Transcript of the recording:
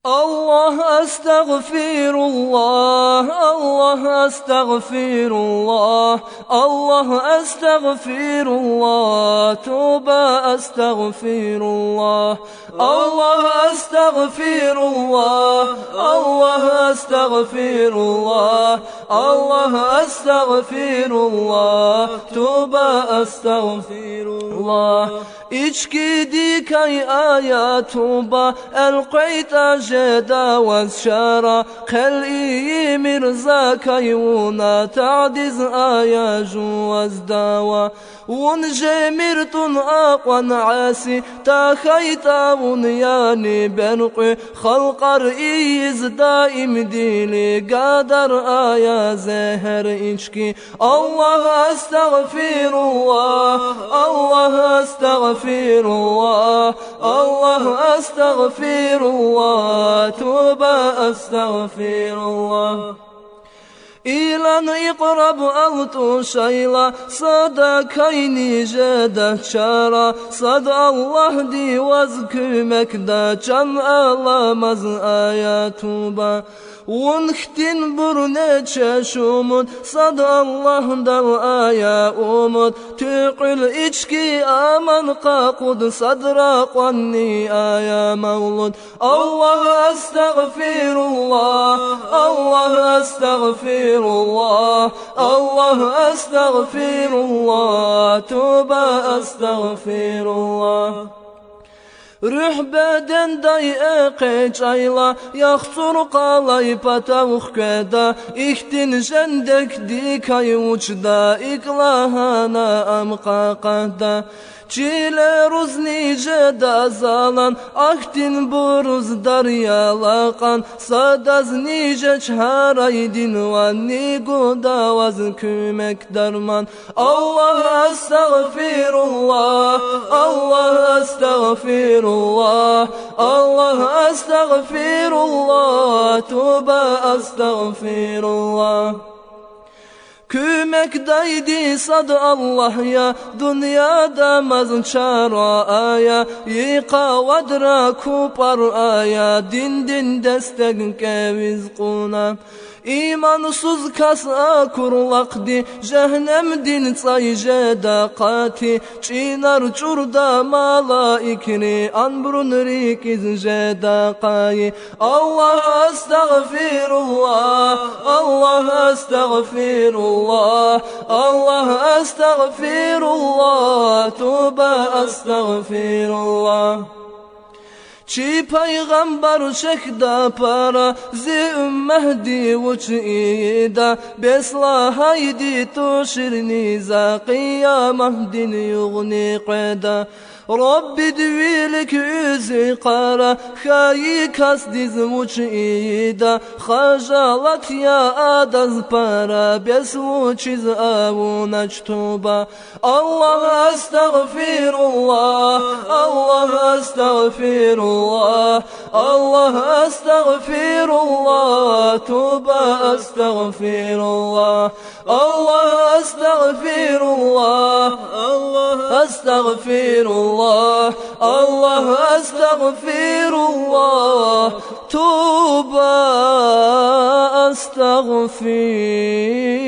الله أستغفر الله الله أستغفر الله الله أستغفر الله توبة أستغفر الله الله أستغفر الله الله أستغفر الله الله أستغفر الله توبة أستغفر الله İçki dikay ayatuba elqayta jeda vazşara Khel'i mirza kayuna ta'diz ayaju vazdawa Un jemirtun aqwan asi ta khaytavun yani benqi Khalqar iyiz daim dili gadar aya zeher içki Allah estağfirullah Allah estağfirullah Allah estağfirullah Tövbe estağfirullah İlan iqrab altu şayla sadakayni jeda çara sad Allah divaz kümekda can alamaz ayatuba Unhtin burne çeşumut sad Allah'dan aya umut Tüqül içki aman qaqud sadra qanni aya mevlud Allah estağfirullah Allah estağfirullah Allah estağfirullah Tövbe estağfirullah Rühbeden dayı çayla Yaxtur qalay patavuk keda İhtin jendek dikay uçda İklahana amqaqada Çile ruz nice dazalan Ahtin buruz daryalakan Sadaz nice çharaydin Van nigu davaz kümek darman Allah estağfirullah Allah estağfirullah Allah estağfirullah Tövbe estağfirullah Kümekdaydi sad Allah ya Dünyada mazın çara aya Yıka vadra kupar aya Din destek keviz kuna İmansız kasa kurlaqdi Cehennem din çay jedaqati Çinar çurda malaikni Anbrun rikiz jedaqayi Allah estağfirullah Allah estağfirullah Allah estağfirullah Tövbe estağfirullah Çi peygamber şekda para zi ümmehdi vuç'ida Besla haydi tuşirni za qiyamahdin yugni qeda Rabbi dvilik yüzü kara Khayi kas diz vuç'ida Khajalat ya adaz para Bes vuçiz avunaç tuba Allah estağfirullah Allah estağfirullah Allah estağfirullah Tövbe estağfirullah Allah estağfirullah Allah estağfirullah Allah estağfirullah Tövbe estağfirullah